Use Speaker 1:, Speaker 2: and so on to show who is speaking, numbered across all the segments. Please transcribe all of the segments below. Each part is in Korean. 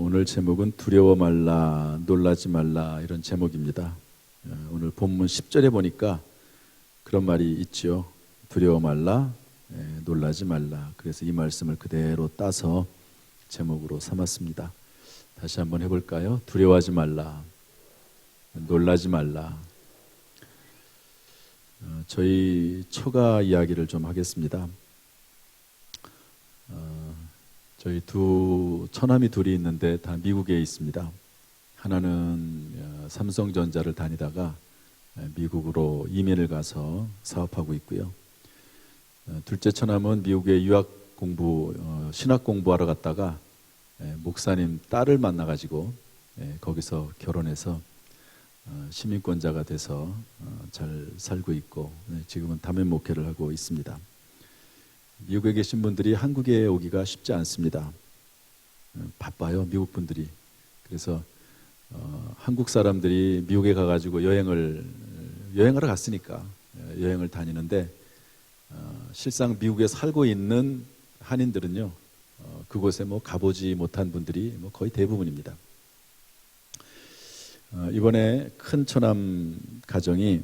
Speaker 1: 오늘 제목은 두려워 말라, 놀라지 말라 이런 제목입니다. 오늘 본문 10절에 보니까 그런 말이 있죠. 두려워 말라, 놀라지 말라. 그래서 이 말씀을 그대로 따서 제목으로 삼았습니다. 다시 한번 해볼까요? 두려워하지 말라, 놀라지 말라. 저희 처가 이야기를 좀 하겠습니다. 저희 처남이 둘이 있는데 다 미국에 있습니다. 하나는 삼성전자를 다니다가 미국으로 이민을 가서 사업하고 있고요. 둘째 처남은 미국에 신학 공부하러 갔다가 목사님 딸을 만나가지고 거기서 결혼해서 시민권자가 돼서 잘 살고 있고 지금은 담임 목회를 하고 있습니다. 미국에 계신 분들이 한국에 오기가 쉽지 않습니다. 바빠요, 미국 분들이. 그래서 한국 사람들이 미국에 가가지고 여행하러 갔으니까 여행을 다니는데 실상 미국에 살고 있는 한인들은요, 그곳에 가보지 못한 분들이 거의 대부분입니다. 이번에 큰 처남 가정이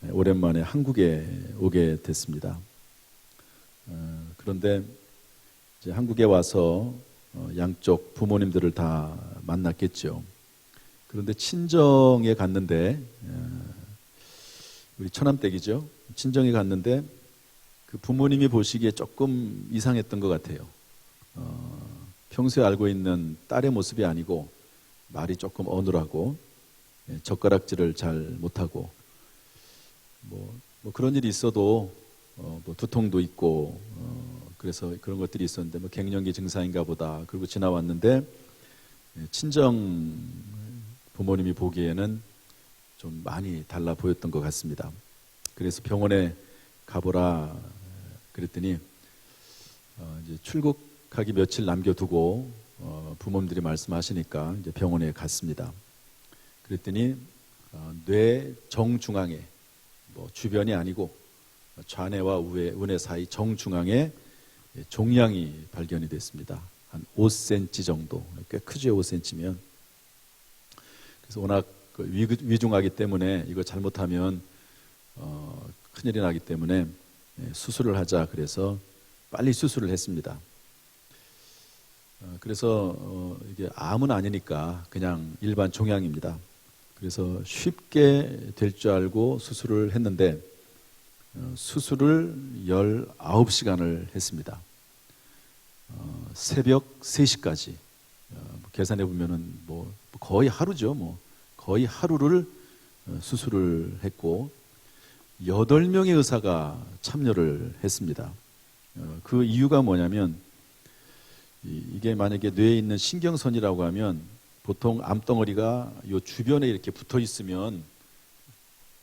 Speaker 1: 오랜만에 한국에 오게 됐습니다. 그런데 이제 한국에 와서 양쪽 부모님들을 다 만났겠죠. 그런데 친정에 갔는데 우리 처남댁이죠. 친정에 갔는데 그 부모님이 보시기에 조금 이상했던 것 같아요. 평소에 알고 있는 딸의 모습이 아니고 말이 조금 어눌하고 젓가락질을 잘 못하고 뭐 그런 일이 있어도 두통도 있고 그래서 그런 것들이 있었는데 갱년기 증상인가 보다. 그리고 지나왔는데 친정 부모님이 보기에는 좀 많이 달라 보였던 것 같습니다. 그래서 병원에 가보라 그랬더니 이제 출국하기 며칠 남겨두고 부모님들이 말씀하시니까 이제 병원에 갔습니다. 그랬더니 뇌 정중앙에 주변이 아니고 좌뇌와 우뇌 사이 정중앙에 종양이 발견이 됐습니다. 한 5cm 정도, 꽤 크죠, 5cm면. 그래서 워낙 위중하기 때문에 이거 잘못하면 큰일이 나기 때문에 수술을 하자 그래서 빨리 수술을 했습니다. 그래서 이게 암은 아니니까 그냥 일반 종양입니다. 그래서 쉽게 될 줄 알고 수술을 했는데 수술을 19시간을 했습니다. 새벽 3시까지 계산해 보면은 거의 하루죠. 거의 하루를 수술을 했고 8명의 의사가 참여를 했습니다. 그 이유가 뭐냐면 이게 만약에 뇌에 있는 신경선이라고 하면 보통 암덩어리가 요 주변에 이렇게 붙어 있으면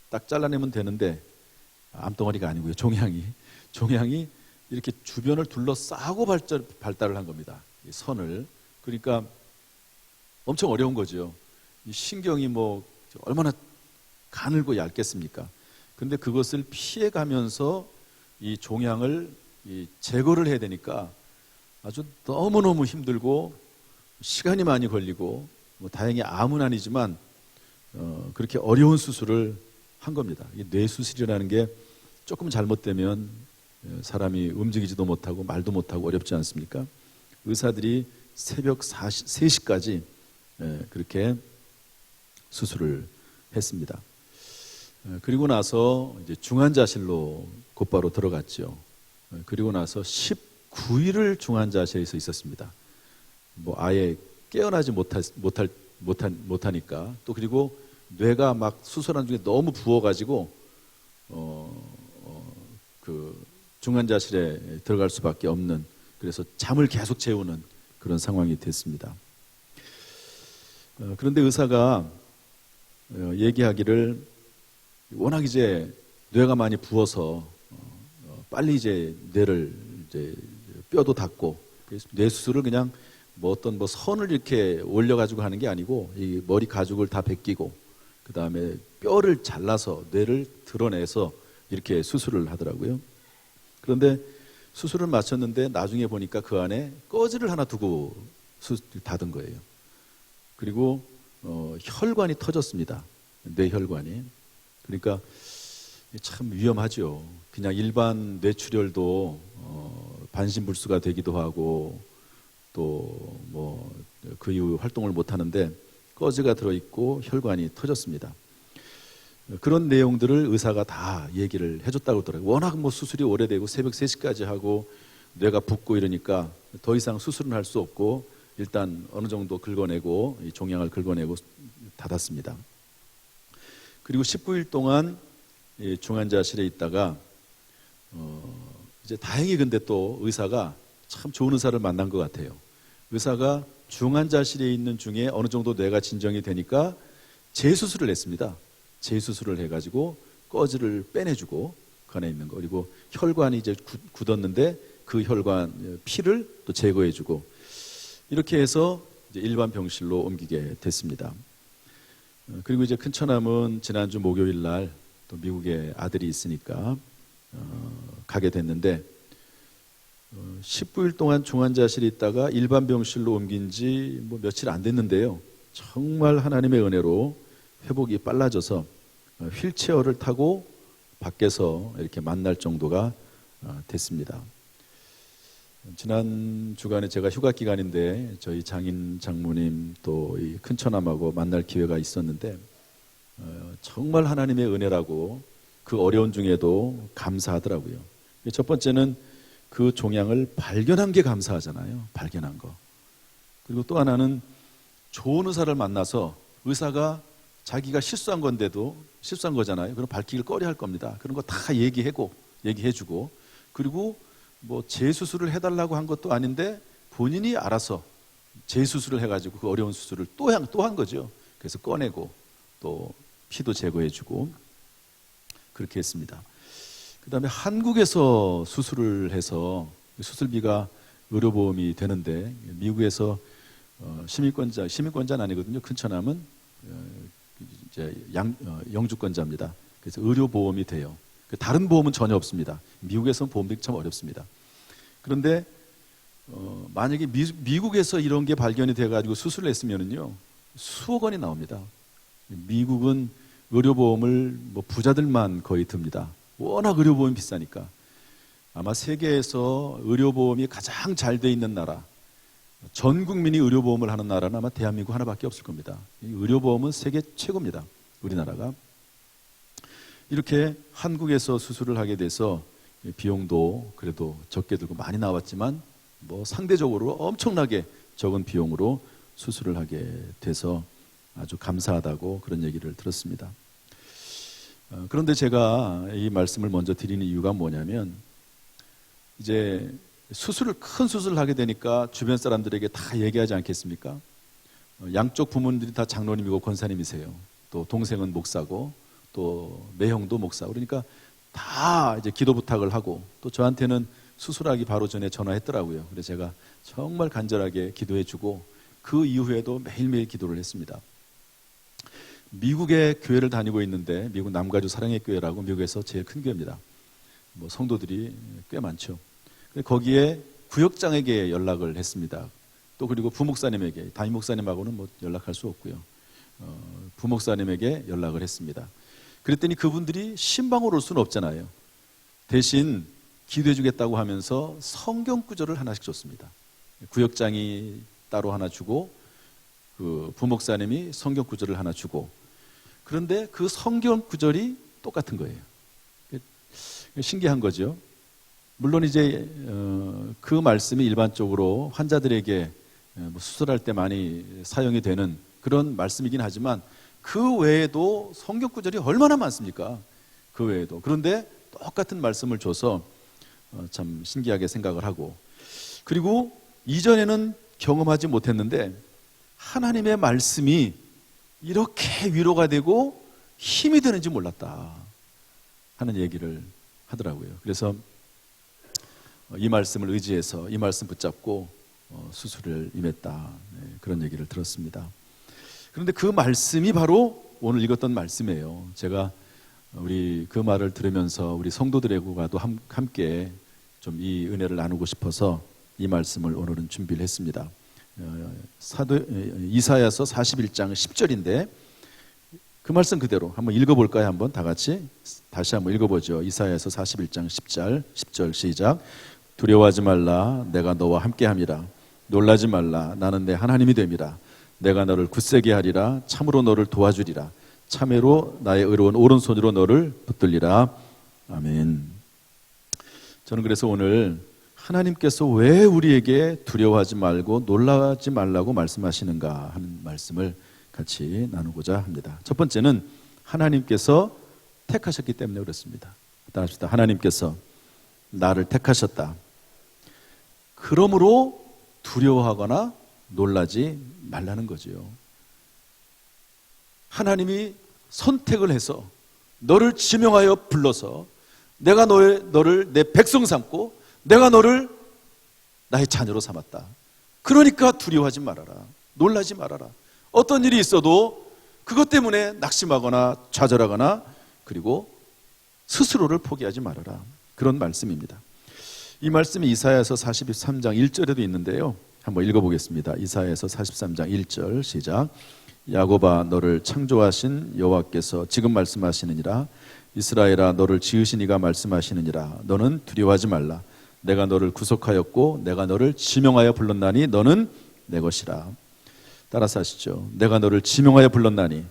Speaker 1: 딱 잘라내면 되는데 암덩어리가 아니고요. 종양이 이렇게 주변을 둘러싸고 발달을 한 겁니다. 이 선을. 그러니까 엄청 어려운 거죠. 이 신경이 얼마나 가늘고 얇겠습니까? 근데 그것을 피해가면서 이 종양을 제거를 해야 되니까 아주 너무너무 힘들고 시간이 많이 걸리고 다행히 암은 아니지만 그렇게 어려운 수술을 한 겁니다. 이 뇌수술이라는 게 조금 잘못되면 사람이 움직이지도 못하고 말도 못하고 어렵지 않습니까? 의사들이 새벽 3시까지 그렇게 수술을 했습니다. 그리고 나서 이제 중환자실로 곧바로 들어갔죠. 그리고 나서 19일을 중환자실에서 있었습니다. 아예 깨어나지 못하니까 또 그리고 뇌가 막 수술한 중에 너무 부어가지고 그 중환자실에 들어갈 수밖에 없는, 그래서 잠을 계속 재우는 그런 상황이 됐습니다. 그런데 의사가 얘기하기를 워낙 이제 뇌가 많이 부어서 빨리 이제 뇌를 이제 뼈도 닿고 뇌 수술을 그냥 어떤 선을 이렇게 올려가지고 하는 게 아니고 이 머리 가죽을 다 벗기고 그 다음에 뼈를 잘라서 뇌를 드러내서 이렇게 수술을 하더라고요. 그런데 수술을 마쳤는데 나중에 보니까 그 안에 꺼지를 하나 두고 닫은 거예요. 그리고 혈관이 터졌습니다. 뇌혈관이. 그러니까 참 위험하죠. 그냥 일반 뇌출혈도 반신불수가 되기도 하고 또 뭐 그 이후 활동을 못 하는데 꺼즈가 들어있고 혈관이 터졌습니다. 그런 내용들을 의사가 다 얘기를 해줬다고 하더라고요. 워낙 뭐 수술이 오래되고 새벽 3시까지 하고 뇌가 붓고 이러니까 더 이상 수술은 할 수 없고 일단 어느 정도 긁어내고 이 종양을 긁어내고 닫았습니다. 그리고 19일 동안 이 중환자실에 있다가 이제 다행히 근데 또 의사가 참 좋은 의사를 만난 것 같아요. 의사가 중환자실에 있는 중에 어느 정도 뇌가 진정이 되니까 재수술을 했습니다. 재수술을 해가지고 꺼즈를 빼내주고 그 안에 있는 거, 그리고 혈관이 이제 굳었는데 그 혈관 피를 또 제거해주고 이렇게 해서 이제 일반 병실로 옮기게 됐습니다. 그리고 이제 큰 처남은 지난주 목요일 날 또 미국에 아들이 있으니까 가게 됐는데 19일 동안 중환자실에 있다가 일반 병실로 옮긴 지 뭐 며칠 안 됐는데요. 정말 하나님의 은혜로 회복이 빨라져서 휠체어를 타고 밖에서 이렇게 만날 정도가 됐습니다. 지난 주간에 제가 휴가 기간인데 저희 장인 장모님 또 이 큰처남하고 만날 기회가 있었는데 정말 하나님의 은혜라고 그 어려운 중에도 감사하더라고요. 첫 번째는 그 종양을 발견한 게 감사하잖아요. 발견한 거. 그리고 또 하나는 좋은 의사를 만나서 의사가 자기가 실수한 건데도 실수한 거잖아요. 그럼 밝히기를 꺼려 할 겁니다. 그런 거 다 얘기해주고 그리고 뭐 재수술을 해달라고 한 것도 아닌데 본인이 알아서 재수술을 해가지고 그 어려운 수술을 또 한 거죠. 그래서 꺼내고 또 피도 제거해주고 그렇게 했습니다. 그 다음에 한국에서 수술을 해서 수술비가 의료보험이 되는데 미국에서 시민권자는 아니거든요. 큰처남은 이제 영주권자입니다. 그래서 의료보험이 돼요. 다른 보험은 전혀 없습니다. 미국에서는 보험들이 참 어렵습니다. 그런데 만약에 미국에서 이런 게 발견이 돼가지고 수술을 했으면은요 수억 원이 나옵니다. 미국은 의료보험을 뭐 부자들만 거의 듭니다. 워낙 의료보험이 비싸니까. 아마 세계에서 의료보험이 가장 잘 돼 있는 나라, 전 국민이 의료보험을 하는 나라는 아마 대한민국 하나밖에 없을 겁니다. 의료보험은 세계 최고입니다. 우리나라가. 이렇게 한국에서 수술을 하게 돼서 비용도 그래도 적게 들고 많이 나왔지만 뭐 상대적으로 엄청나게 적은 비용으로 수술을 하게 돼서 아주 감사하다고 그런 얘기를 들었습니다. 그런데 제가 이 말씀을 먼저 드리는 이유가 뭐냐면 이제 큰 수술을 하게 되니까 주변 사람들에게 다 얘기하지 않겠습니까? 양쪽 부모님들이 다 장로님이고 권사님이세요. 또 동생은 목사고 또 매형도 목사. 그러니까 다 이제 기도 부탁을 하고 또 저한테는 수술하기 바로 전에 전화했더라고요. 그래서 제가 정말 간절하게 기도해주고 그 이후에도 매일매일 기도를 했습니다. 미국에 교회를 다니고 있는데 미국 남가주 사랑의 교회라고 미국에서 제일 큰 교회입니다. 뭐 성도들이 꽤 많죠. 거기에 구역장에게 연락을 했습니다. 또 그리고 부목사님에게, 담임 목사님하고는 뭐 연락할 수 없고요. 부목사님에게 연락을 했습니다. 그랬더니 그분들이 신방으로 올 수는 없잖아요. 대신 기도해 주겠다고 하면서 성경 구절을 하나씩 줬습니다. 구역장이 따로 하나 주고 그 부목사님이 성경 구절을 하나 주고 그런데 그 성경 구절이 똑같은 거예요. 신기한 거죠. 물론 이제 그 말씀이 일반적으로 환자들에게 수술할 때 많이 사용이 되는 그런 말씀이긴 하지만 그 외에도 성경 구절이 얼마나 많습니까? 그 외에도. 그런데 똑같은 말씀을 줘서 참 신기하게 생각을 하고 그리고 이전에는 경험하지 못했는데 하나님의 말씀이 이렇게 위로가 되고 힘이 되는지 몰랐다 하는 얘기를 하더라고요. 그래서 이 말씀을 의지해서 이 말씀 붙잡고 수술을 임했다. 그런 얘기를 들었습니다. 그런데 그 말씀이 바로 오늘 읽었던 말씀이에요. 제가 우리 그 말을 들으면서 우리 성도들과도 함께 좀 이 은혜를 나누고 싶어서 이 말씀을 오늘은 준비를 했습니다. 이사야서 41장 10절인데 그 말씀 그대로 한번 읽어볼까요? 한번 다 같이 다시 한번 읽어보죠. 이사야서 41장 10절 시작. 두려워하지 말라 내가 너와 함께함이라. 놀라지 말라 나는 내 하나님이 됨이라. 내가 너를 굳세게 하리라. 참으로 너를 도와주리라. 참회로 나의 의로운 오른손으로 너를 붙들리라. 아멘. 저는 그래서 오늘 하나님께서 왜 우리에게 두려워하지 말고 놀라지 말라고 말씀하시는가 하는 말씀을 같이 나누고자 합니다. 첫 번째는 하나님께서 택하셨기 때문에 그렇습니다. 따라합시다. 하나님께서 나를 택하셨다. 그러므로 두려워하거나 놀라지 말라는 거지요. 하나님이 선택을 해서 너를 지명하여 불러서 내가 너를 내 백성 삼고 내가 너를 나의 자녀로 삼았다. 그러니까 두려워하지 말아라. 놀라지 말아라. 어떤 일이 있어도 그것 때문에 낙심하거나 좌절하거나 그리고 스스로를 포기하지 말아라. 그런 말씀입니다. 이 말씀이 이사야서 43장 1절에도 있는데요. 한번 읽어보겠습니다. 이사야서 43장 1절 시작. 야곱아 너를 창조하신 여호와께서 지금 말씀하시느니라. 이스라엘아 너를 지으신 이가 말씀하시느니라. 너는 두려워하지 말라. 내가 너를 구속하였고 내가 너를 지명하여 불렀나니 너는 내 것이라. 따라서 하시죠. 내가 너를 지명하여 불렀나니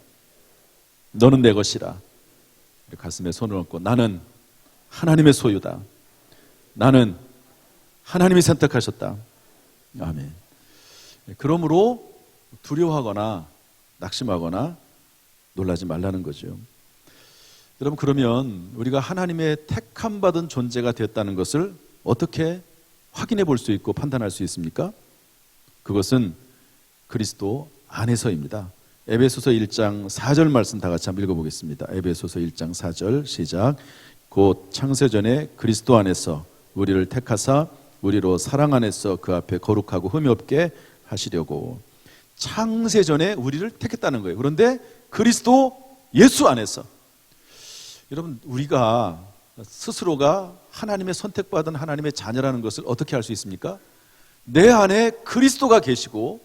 Speaker 1: 너는 내 것이라. 가슴에 손을 얹고 나는 하나님의 소유다. 나는 하나님이 선택하셨다. 아멘. 그러므로 두려워하거나 낙심하거나 놀라지 말라는 거죠. 여러분, 그러면 우리가 하나님의 택함 받은 존재가 되었다는 것을 어떻게 확인해 볼 수 있고 판단할 수 있습니까? 그것은 그리스도 안에서입니다. 에베소서 1장 4절 말씀 다 같이 한번 읽어보겠습니다. 에베소서 1장 4절 시작. 곧 창세전에 그리스도 안에서 우리를 택하사 우리로 사랑 안에서 그 앞에 거룩하고 흠이 없게 하시려고. 창세전에 우리를 택했다는 거예요. 그런데 그리스도 예수 안에서. 여러분, 우리가 스스로가 하나님의 선택받은 하나님의 자녀라는 것을 어떻게 알 수 있습니까? 내 안에 그리스도가 계시고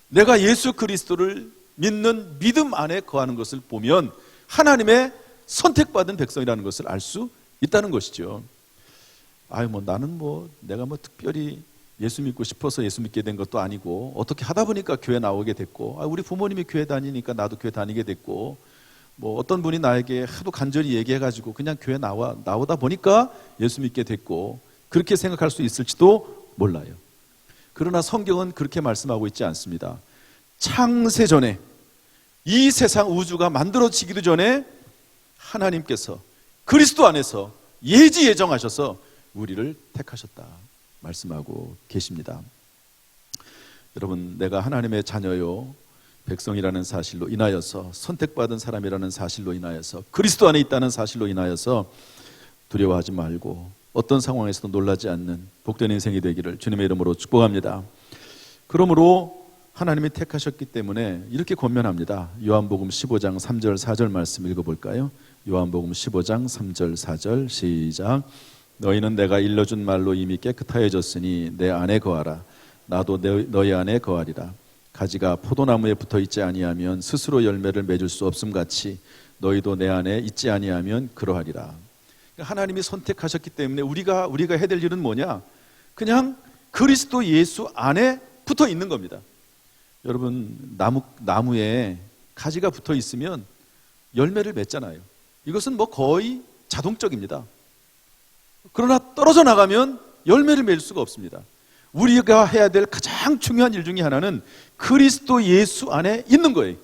Speaker 1: 내가 예수 그리스도를 믿는 믿음 안에 거하는 것을 보면 하나님의 선택받은 백성이라는 것을 알 수 있다는 것이죠. 나는 내가 특별히 예수 믿고 싶어서 예수 믿게 된 것도 아니고 어떻게 하다 보니까 교회 나오게 됐고 우리 부모님이 교회 다니니까 나도 교회 다니게 됐고 어떤 분이 나에게 하도 간절히 얘기해가지고 그냥 교회 나오다 보니까 예수 믿게 됐고 그렇게 생각할 수 있을지도 몰라요. 그러나 성경은 그렇게 말씀하고 있지 않습니다. 창세전에 이 세상 우주가 만들어지기도 전에 하나님께서 그리스도 안에서 예지 예정하셔서 우리를 택하셨다 말씀하고 계십니다. 여러분, 내가 하나님의 자녀요 백성이라는 사실로 인하여서 선택받은 사람이라는 사실로 인하여서 그리스도 안에 있다는 사실로 인하여서 두려워하지 말고 어떤 상황에서도 놀라지 않는 복된 인생이 되기를 주님의 이름으로 축복합니다. 그러므로 하나님이 택하셨기 때문에 이렇게 권면합니다. 요한복음 15장 3절 4절 말씀 읽어볼까요? 요한복음 15장 3절 4절 시작. 너희는 내가 일러준 말로 이미 깨끗하여졌으니 내 안에 거하라. 나도 너희 안에 거하리라. 가지가 포도나무에 붙어있지 아니하면 스스로 열매를 맺을 수 없음 같이 너희도 내 안에 있지 아니하면 그러하리라. 하나님이 선택하셨기 때문에 우리가 해야 될 일은 뭐냐? 그냥 그리스도 예수 안에 붙어 있는 겁니다. 여러분, 나무에 가지가 붙어 있으면 열매를 맺잖아요. 이것은 거의 자동적입니다. 그러나 떨어져 나가면 열매를 맺을 수가 없습니다. 우리가 해야 될 가장 중요한 일 중에 하나는 그리스도 예수 안에 있는 거예요.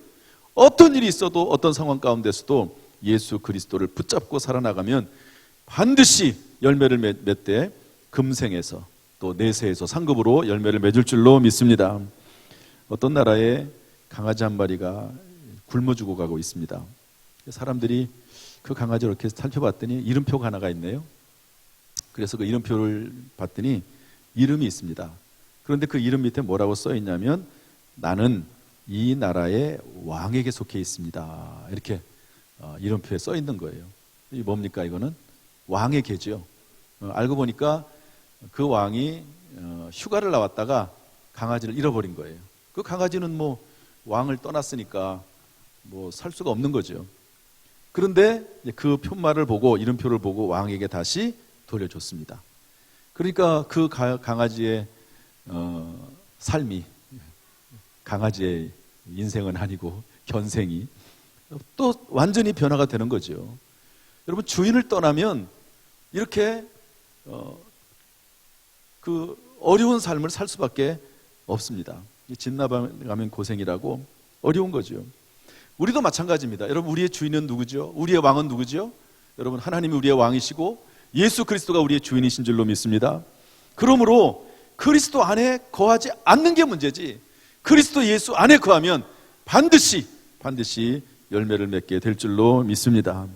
Speaker 1: 어떤 일이 있어도 어떤 상황 가운데서도 예수 그리스도를 붙잡고 살아나가면 반드시 열매를 맺되 금생에서 또 내세에서 상급으로 열매를 맺을 줄로 믿습니다. 어떤 나라에 강아지 한 마리가 굶어 죽어가고 있습니다. 사람들이 그 강아지를 이렇게 살펴봤더니 이름표가 하나가 있네요. 그래서 그 이름표를 봤더니 이름이 있습니다. 그런데 그 이름 밑에 뭐라고 써 있냐면 나는 이 나라의 왕에게 속해 있습니다. 이렇게 이름표에 써 있는 거예요. 이 뭡니까? 이거는 왕의 개죠. 알고 보니까 그 왕이 휴가를 나왔다가 강아지를 잃어버린 거예요. 그 강아지는 뭐 왕을 떠났으니까 뭐 살 수가 없는 거죠. 그런데 그 편말을 보고, 이름표를 보고 왕에게 다시 돌려줬습니다. 그러니까 그 강아지의 삶이, 강아지의 인생은 아니고 견생이 또 완전히 변화가 되는 거죠. 여러분, 주인을 떠나면 이렇게 그 어려운 삶을 살 수밖에 없습니다. 집 나가면 고생이라고 어려운 거죠. 우리도 마찬가지입니다. 여러분, 우리의 주인은 누구죠? 우리의 왕은 누구죠? 여러분, 하나님이 우리의 왕이시고 예수 그리스도가 우리의 주인이신 줄로 믿습니다. 그러므로 그리스도 안에 거하지 않는 게 문제지, 그리스도 예수 안에 거하면 반드시 열매를 맺게 될 줄로 믿습니다.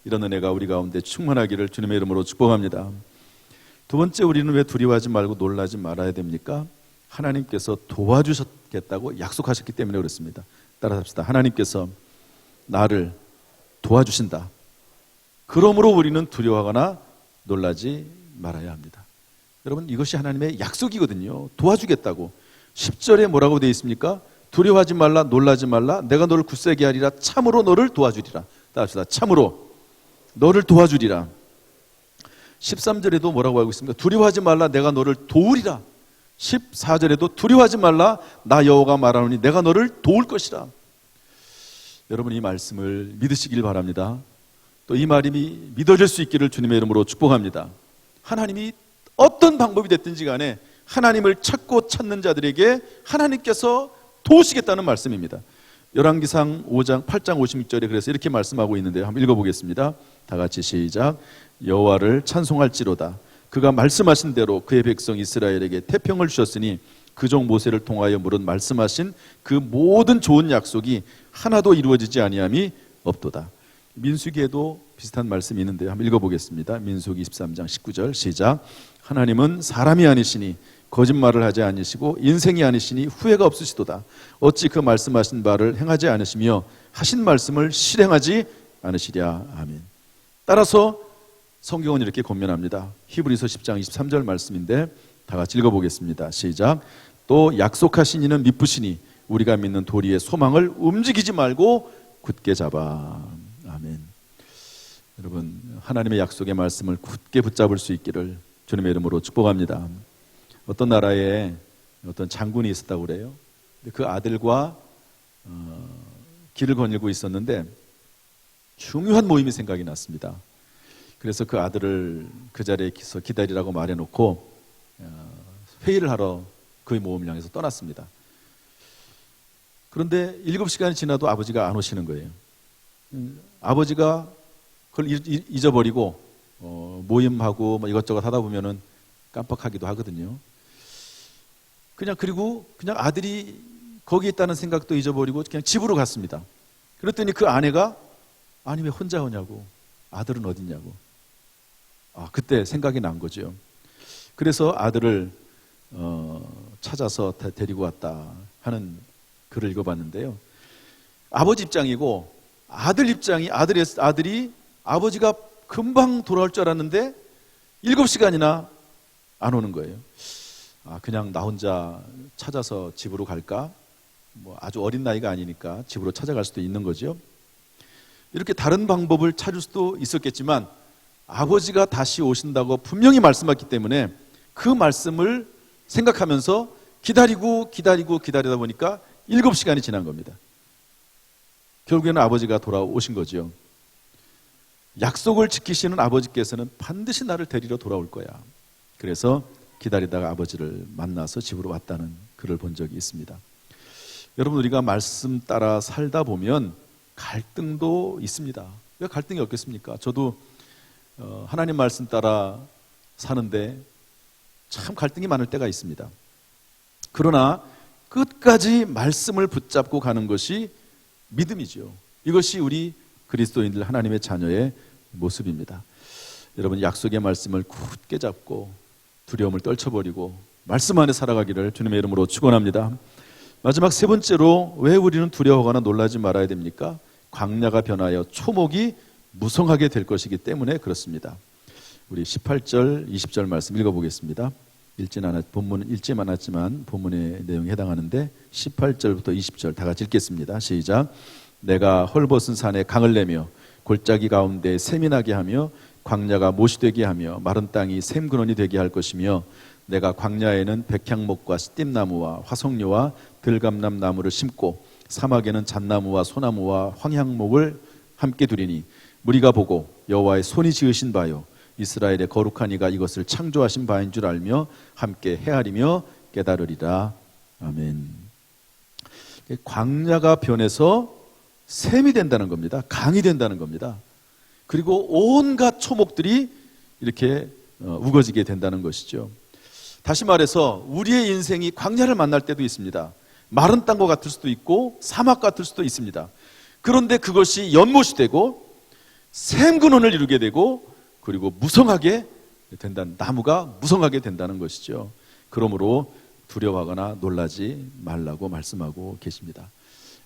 Speaker 1: 이런 은혜가 우리 가운데 충만하기를 주님의 이름으로 축복합니다. 두 번째, 우리는 왜 두려워하지 말고 놀라지 말아야 됩니까? 하나님께서 도와주셨겠다고 약속하셨기 때문에 그렇습니다. 따라합시다. 하나님께서 나를 도와주신다. 그러므로 우리는 두려워하거나 놀라지 말아야 합니다. 여러분, 이것이 하나님의 약속이거든요. 도와주겠다고. 10절에 뭐라고 되어 있습니까? 두려워하지 말라, 놀라지 말라, 내가 너를 굳세게 하리라, 참으로 너를 도와주리라. 따라합시다. 참으로 너를 도와주리라. 13절에도 뭐라고 하고 있습니까? 두려워하지 말라, 내가 너를 도우리라. 14절에도 두려워하지 말라, 나 여호와가 말하노니 내가 너를 도울 것이라. 여러분, 이 말씀을 믿으시길 바랍니다. 또 이 말이 믿어질 수 있기를 주님의 이름으로 축복합니다. 하나님이 어떤 방법이 됐든지 간에 하나님을 찾고 찾는 자들에게 하나님께서 도우시겠다는 말씀입니다. 열왕기상 5장 8장 56절에 그래서 이렇게 말씀하고 있는데요. 한번 읽어보겠습니다. 다 같이 시작. 여호와를 찬송할지로다. 그가 말씀하신 대로 그의 백성 이스라엘에게 태평을 주셨으니 그종 모세를 통하여 물은 말씀하신 그 모든 좋은 약속이 하나도 이루어지지 아니함이 없도다. 민수기에도 비슷한 말씀이 있는데요. 한번 읽어보겠습니다. 민수기 23장 19절 시작. 하나님은 사람이 아니시니 거짓말을 하지 아니시고 인생이 아니시니 후회가 없으시도다. 어찌 그 말씀하신 바를 행하지 않으시며 하신 말씀을 실행하지 않으시랴. 아멘. 따라서 성경은 이렇게 권면합니다. 히브리서 10장 23절 말씀인데 다 같이 읽어보겠습니다. 시작. 또 약속하신 이는 미쁘시니 우리가 믿는 도리의 소망을 움직이지 말고 굳게 잡아. 아멘. 여러분, 하나님의 약속의 말씀을 굳게 붙잡을 수 있기를 주님의 이름으로 축복합니다. 어떤 나라에 어떤 장군이 있었다고 그래요. 그 아들과 길을 거닐고 있었는데 중요한 모임이 생각이 났습니다. 그래서 그 아들을 그 자리에서 기다리라고 말해놓고 회의를 하러 그의 모임을 향해서 떠났습니다. 그런데 7시간이 지나도 아버지가 안 오시는 거예요. 아버지가 그걸 잊어버리고 모임하고 뭐 이것저것 하다 보면은 깜빡하기도 하거든요. 그리고 아들이 거기 있다는 생각도 잊어버리고 그냥 집으로 갔습니다. 그랬더니 그 아내가 아니 왜 혼자 오냐고, 아들은 어딨냐고. 그때 생각이 난 거죠. 그래서 아들을 찾아서 데리고 왔다 하는 글을 읽어봤는데요. 아버지 입장이고 아들 입장이, 아들이 아버지가 금방 돌아올 줄 알았는데 7시간이나 안 오는 거예요. 그냥 나 혼자 찾아서 집으로 갈까? 뭐 아주 어린 나이가 아니니까 집으로 찾아갈 수도 있는 거죠. 이렇게 다른 방법을 찾을 수도 있었겠지만 아버지가 다시 오신다고 분명히 말씀했기 때문에 그 말씀을 생각하면서 기다리다 보니까 7시간이 지난 겁니다. 결국에는 아버지가 돌아오신 거죠. 약속을 지키시는 아버지께서는 반드시 나를 데리러 돌아올 거야. 그래서 기다리다가 아버지를 만나서 집으로 왔다는 글을 본 적이 있습니다. 여러분, 우리가 말씀 따라 살다 보면 갈등도 있습니다. 왜 갈등이 없겠습니까? 저도 하나님 말씀 따라 사는데 참 갈등이 많을 때가 있습니다. 그러나 끝까지 말씀을 붙잡고 가는 것이 믿음이죠. 이것이 우리 그리스도인들 하나님의 자녀의 모습입니다. 여러분, 약속의 말씀을 굳게 잡고 두려움을 떨쳐버리고 말씀 안에 살아가기를 주님의 이름으로 축원합니다. 마지막 세 번째로 왜 우리는 두려워하거나 놀라지 말아야 됩니까? 광야가 변하여 초목이 무성하게 될 것이기 때문에 그렇습니다. 우리 18절, 20절 말씀 읽어보겠습니다. 본문은 읽지는 않았지만 본문의 내용에 해당하는데 18절부터 20절 다 같이 읽겠습니다. 시작. 내가 헐벗은 산에 강을 내며 골짜기 가운데 샘이 나게 하며 광야가 못이 되게 하며 마른 땅이 샘 근원이 되게 할 것이며 내가 광야에는 백향목과 시띠나무와 화석류와 들감람 나무를 심고 사막에는 잣나무와 소나무와 황향목을 함께 두리니 무리가 보고 여호와의 손이 지으신 바요 이스라엘의 거룩한 이가 이것을 창조하신 바인 줄 알며 함께 헤아리며 깨달으리라. 아멘. 광야가 변해서 샘이 된다는 겁니다. 강이 된다는 겁니다. 그리고 온갖 초목들이 이렇게 우거지게 된다는 것이죠. 다시 말해서 우리의 인생이 광야를 만날 때도 있습니다. 마른 땅과 같을 수도 있고 사막 같을 수도 있습니다. 그런데 그것이 연못이 되고 샘 근원을 이루게 되고 그리고 무성하게 된다는, 나무가 무성하게 된다는 것이죠. 그러므로 두려워하거나 놀라지 말라고 말씀하고 계십니다.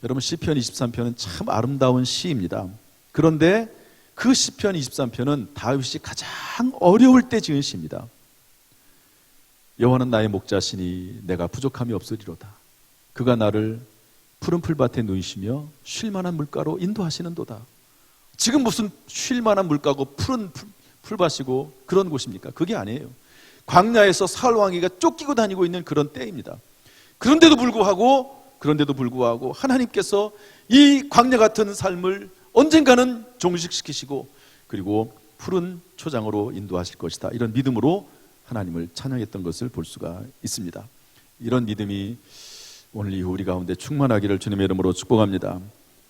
Speaker 1: 여러분, 시편 23편은 참 아름다운 시입니다. 그런데 그 시편 23편은 다윗이 가장 어려울 때 지은 시입니다. 여호와는 나의 목자시니 내가 부족함이 없으리로다. 그가 나를 푸른 풀밭에 누이시며 쉴만한 물가로 인도하시는도다. 지금 무슨 쉴만한 물가고 푸른 풀밭이고 그런 곳입니까? 그게 아니에요. 광야에서 사울 왕이가 쫓기고 다니고 있는 그런 때입니다. 그런데도 불구하고 하나님께서 이 광야 같은 삶을 언젠가는 종식시키시고 그리고 푸른 초장으로 인도하실 것이다. 이런 믿음으로 하나님을 찬양했던 것을 볼 수가 있습니다. 이런 믿음이 오늘 이후 우리 가운데 충만하기를 주님의 이름으로 축복합니다.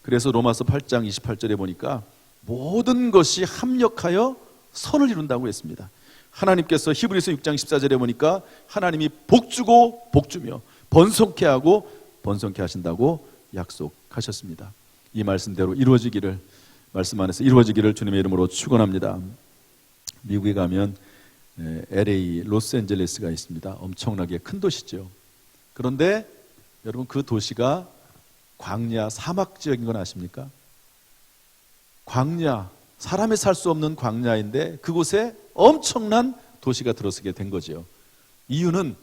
Speaker 1: 그래서 로마서 8장 28절에 보니까 모든 것이 합력하여 선을 이룬다고 했습니다. 하나님께서 히브리서 6장 14절에 보니까 하나님이 복주고 복주며 번성케 하고 번성케 하신다고 약속하셨습니다. 이 말씀대로 이루어지기를, 말씀 안에서 이루어지기를 주님의 이름으로 축원합니다. 미국에 가면 LA, 로스앤젤레스가 있습니다. 엄청나게 큰 도시죠. 그런데 여러분, 그 도시가 광야, 사막 지역인 건 아십니까? 광야, 사람이 살 수 없는 광야인데 그곳에 엄청난 도시가 들어서게 된 거죠. 이유는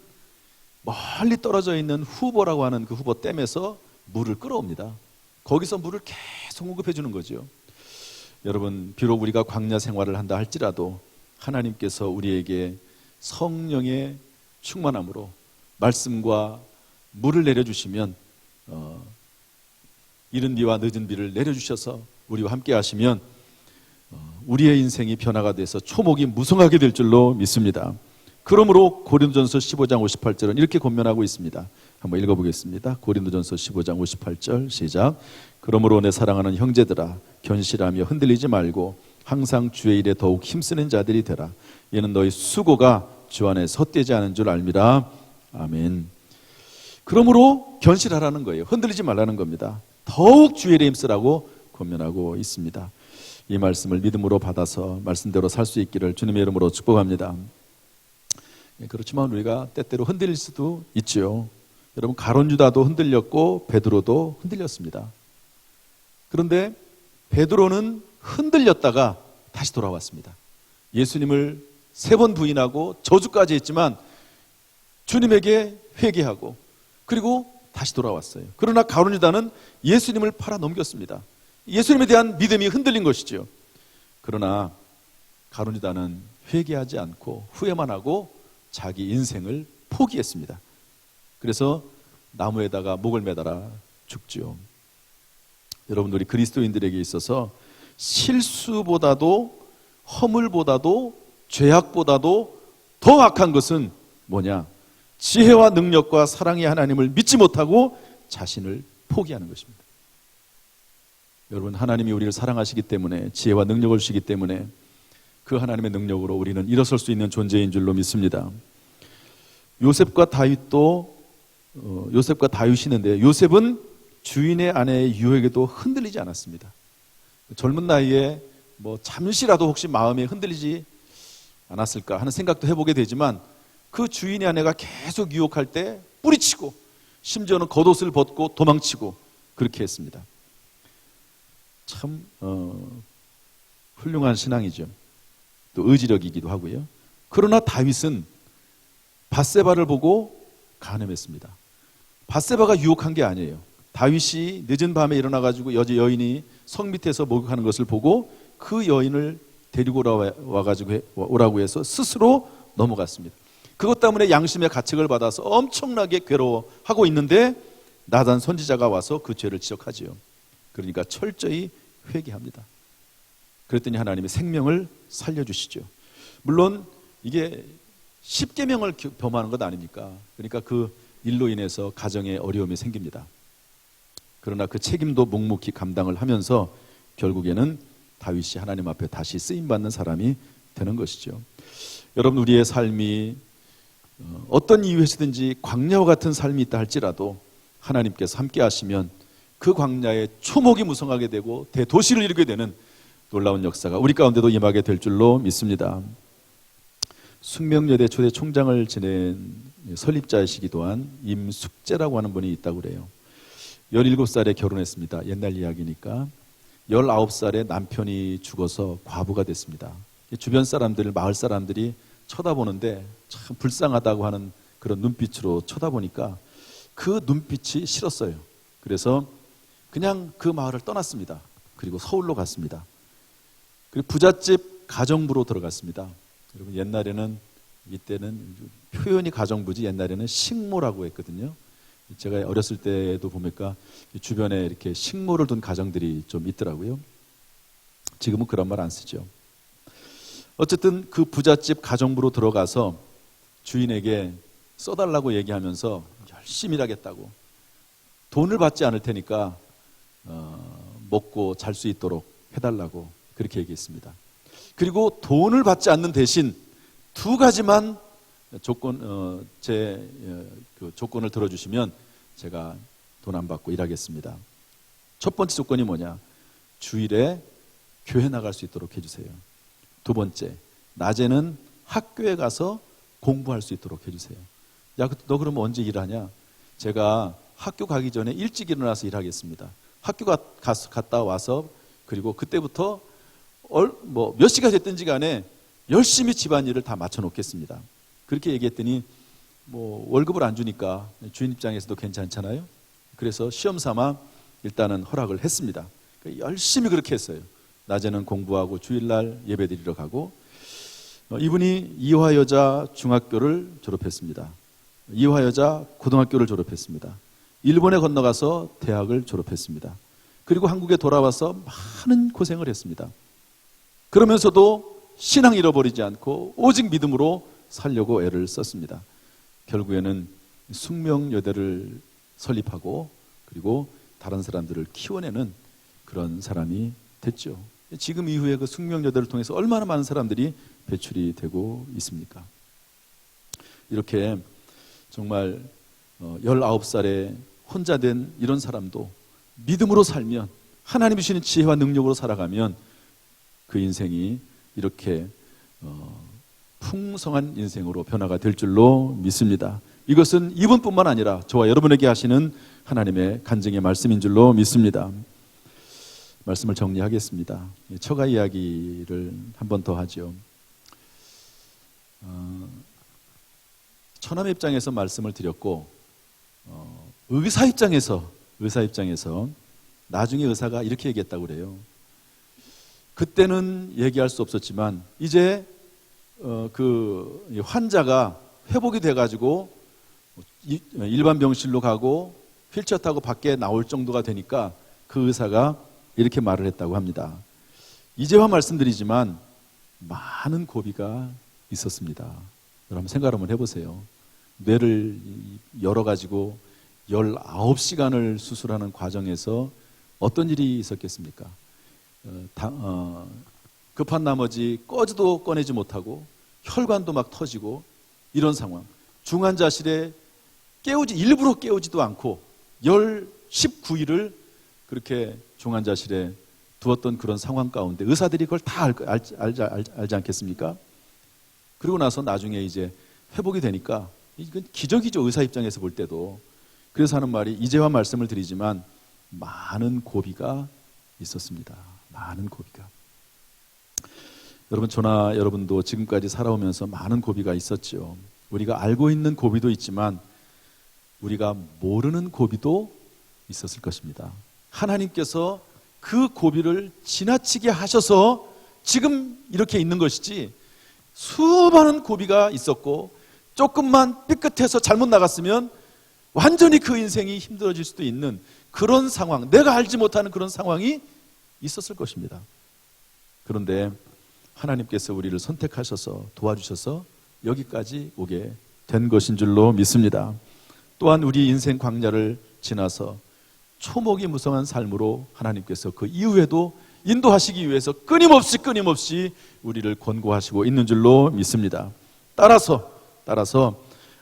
Speaker 1: 멀리 떨어져 있는 후보라고 하는 그 후보 댐에서 물을 끌어옵니다. 거기서 물을 계속 공급해 주는 거죠. 여러분, 비록 우리가 광야 생활을 한다 할지라도 하나님께서 우리에게 성령의 충만함으로 말씀과 물을 내려주시면, 이른 비와 늦은 비를 내려주셔서 우리와 함께 하시면 우리의 인생이 변화가 돼서 초목이 무성하게 될 줄로 믿습니다. 그러므로 고린도전서 15장 58절은 이렇게 권면하고 있습니다. 한번 읽어보겠습니다. 고린도전서 15장 58절 시작. 그러므로 내 사랑하는 형제들아, 견실하며 흔들리지 말고 항상 주의 일에 더욱 힘쓰는 자들이 되라. 이는 너희 수고가 주 안에 헛되지 않은 줄 알미라. 아멘. 그러므로 견실하라는 거예요. 흔들리지 말라는 겁니다. 더욱 주의 일에 힘쓰라고 권면하고 있습니다. 이 말씀을 믿음으로 받아서 말씀대로 살 수 있기를 주님의 이름으로 축복합니다. 그렇지만 우리가 때때로 흔들릴 수도 있죠. 여러분, 가룟 유다도 흔들렸고 베드로도 흔들렸습니다. 그런데 베드로는 흔들렸다가 다시 돌아왔습니다. 예수님을 3번 부인하고 저주까지 했지만 주님에게 회개하고 그리고 다시 돌아왔어요. 그러나 가룟 유다는 예수님을 팔아 넘겼습니다. 예수님에 대한 믿음이 흔들린 것이죠. 그러나 가룟 유다는 회개하지 않고 후회만 하고 자기 인생을 포기했습니다. 그래서 나무에다가 목을 매달아 죽죠. 여러분, 우리 그리스도인들에게 있어서 실수보다도 허물보다도 죄악보다도 더 악한 것은 뭐냐? 지혜와 능력과 사랑의 하나님을 믿지 못하고 자신을 포기하는 것입니다. 여러분, 하나님이 우리를 사랑하시기 때문에, 지혜와 능력을 주시기 때문에 그 하나님의 능력으로 우리는 일어설 수 있는 존재인 줄로 믿습니다. 요셉과 다윗이는데 요셉은 주인의 아내의 유혹에도 흔들리지 않았습니다. 젊은 나이에 잠시라도 혹시 마음이 흔들리지 않았을까 하는 생각도 해보게 되지만 그 주인의 아내가 계속 유혹할 때 뿌리치고 심지어는 겉옷을 벗고 도망치고 그렇게 했습니다. 참 훌륭한 신앙이죠. 또 의지력이기도 하고요. 그러나 다윗은 밧세바를 보고 간음했습니다. 밧세바가 유혹한 게 아니에요. 다윗이 늦은 밤에 일어나가지고 여인이 성 밑에서 목욕하는 것을 보고 그 여인을 데리고 오라고 해서 스스로 넘어갔습니다. 그것 때문에 양심의 가책을 받아서 엄청나게 괴로워하고 있는데 나단 선지자가 와서 그 죄를 지적하지요. 그러니까 철저히 회개합니다. 그랬더니 하나님이 생명을 살려주시죠. 물론 이게 십계명을 범하는 것 아닙니까? 그러니까 그 일로 인해서 가정에 어려움이 생깁니다. 그러나 그 책임도 묵묵히 감당을 하면서 결국에는 다윗이 하나님 앞에 다시 쓰임받는 사람이 되는 것이죠. 여러분, 우리의 삶이 어떤 이유에서든지 광야와 같은 삶이 있다 할지라도 하나님께서 함께 하시면 그 광야에 초목이 무성하게 되고 대도시를 이루게 되는 놀라운 역사가 우리 가운데도 임하게 될 줄로 믿습니다. 숙명여대 초대 총장을 지낸 설립자이시기도 한 임숙재라고 하는 분이 있다고 그래요. 17살에 결혼했습니다. 옛날 이야기니까. 19살에 남편이 죽어서 과부가 됐습니다. 주변 사람들, 마을 사람들이 쳐다보는데 참 불쌍하다고 하는 그런 눈빛으로 쳐다보니까 그 눈빛이 싫었어요. 그래서 그냥 그 마을을 떠났습니다. 그리고 서울로 갔습니다. 그리고 부잣집 가정부로 들어갔습니다. 여러분, 옛날에는, 이때는 표현이 가정부지 옛날에는 식모라고 했거든요. 제가 어렸을 때도 보니까 주변에 이렇게 식모를 둔 가정들이 좀 있더라고요. 지금은 그런 말 안 쓰죠. 어쨌든 그 부잣집 가정부로 들어가서 주인에게 써달라고 얘기하면서 열심히 일하겠다고, 돈을 받지 않을 테니까 먹고 잘 수 있도록 해달라고 그렇게 얘기했습니다. 그리고 돈을 받지 않는 대신 두 가지만 그 조건을 들어주시면 제가 돈 안 받고 일하겠습니다. 첫 번째 조건이 뭐냐? 주일에 교회 나갈 수 있도록 해주세요. 두 번째, 낮에는 학교에 가서 공부할 수 있도록 해주세요. 야, 너 그러면 언제 일하냐? 제가 학교 가기 전에 일찍 일어나서 일하겠습니다. 학교 갔다 와서 그리고 그때부터 몇 시가 됐든지 간에 열심히 집안일을 다 맞춰 놓겠습니다. 그렇게 얘기했더니 월급을 안 주니까 주인 입장에서도 괜찮잖아요. 그래서 시험 삼아 일단은 허락을 했습니다. 열심히 그렇게 했어요. 낮에는 공부하고 주일날 예배드리러 가고. 이분이 이화여자 중학교를 졸업했습니다. 이화여자 고등학교를 졸업했습니다. 일본에 건너가서 대학을 졸업했습니다. 그리고 한국에 돌아와서 많은 고생을 했습니다. 그러면서도 신앙 잃어버리지 않고 오직 믿음으로 살려고 애를 썼습니다. 결국에는 숙명여대를 설립하고 그리고 다른 사람들을 키워내는 그런 사람이 됐죠. 지금 이후에 그 숙명여대를 통해서 얼마나 많은 사람들이 배출이 되고 있습니까? 이렇게 정말 19살에 혼자 된 이런 사람도 믿음으로 살면, 하나님이 주시는 지혜와 능력으로 살아가면 그 인생이 이렇게 풍성한 인생으로 변화가 될 줄로 믿습니다. 이것은 이분뿐만 아니라 저와 여러분에게 하시는 하나님의 간증의 말씀인 줄로 믿습니다. 말씀을 정리하겠습니다. 처가 이야기를 한 번 더 하죠. 처남 입장에서 말씀을 드렸고, 의사 입장에서 나중에 의사가 이렇게 얘기했다고 그래요. 그때는 얘기할 수 없었지만 이제 그 환자가 회복이 돼가지고 일반 병실로 가고 휠체어 타고 밖에 나올 정도가 되니까 그 의사가 이렇게 말을 했다고 합니다. 이제와 말씀드리지만 많은 고비가 있었습니다. 여러분 생각 한번 해보세요. 뇌를 열어가지고 19시간을 수술하는 과정에서 어떤 일이 있었겠습니까? 급한 나머지 꺼지도 꺼내지 못하고 혈관도 막 터지고 이런 상황. 중환자실에 일부러 깨우지도 않고 19일을 그렇게 중환자실에 두었던 그런 상황 가운데 의사들이 그걸 다 알지 않겠습니까? 그리고 나서 나중에 이제 회복이 되니까 이건 기적이죠. 의사 입장에서 볼 때도. 그래서 하는 말이, 이제와 말씀을 드리지만 많은 고비가 있었습니다. 많은 고비가. 여러분, 저나 여러분도 지금까지 살아오면서 많은 고비가 있었죠. 우리가 알고 있는 고비도 있지만 우리가 모르는 고비도 있었을 것입니다. 하나님께서 그 고비를 지나치게 하셔서 지금 이렇게 있는 것이지, 수많은 고비가 있었고 조금만 삐끗해서 잘못 나갔으면 완전히 그 인생이 힘들어질 수도 있는 그런 상황, 내가 알지 못하는 그런 상황이 있었을 것입니다. 그런데 하나님께서 우리를 선택하셔서 도와주셔서 여기까지 오게 된 것인 줄로 믿습니다. 또한 우리 인생 광야를 지나서 초목이 무성한 삶으로 하나님께서 그 이후에도 인도하시기 위해서 끊임없이 우리를 권고하시고 있는 줄로 믿습니다. 따라서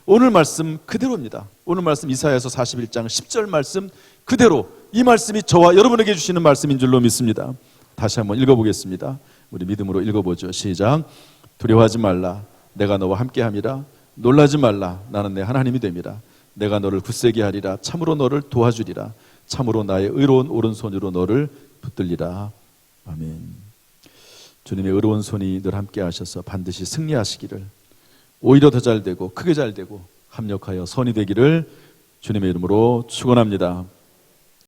Speaker 1: 오늘 말씀 그대로입니다. 오늘 말씀 이사야서 41장 10절 말씀 그대로, 이 말씀이 저와 여러분에게 주시는 말씀인 줄로 믿습니다. 다시 한번 읽어보겠습니다. 우리 믿음으로 읽어보죠. 시작. 두려워하지 말라. 내가 너와 함께함이라. 놀라지 말라. 나는 내 하나님이 됨이라. 내가 너를 굳세게 하리라. 참으로 너를 도와주리라. 참으로 나의 의로운 오른손으로 너를 붙들리라. 아멘. 주님의 의로운 손이 늘 함께 하셔서 반드시 승리하시기를, 오히려 더 잘되고 크게 잘되고 합력하여 선이 되기를 주님의 이름으로 축원합니다.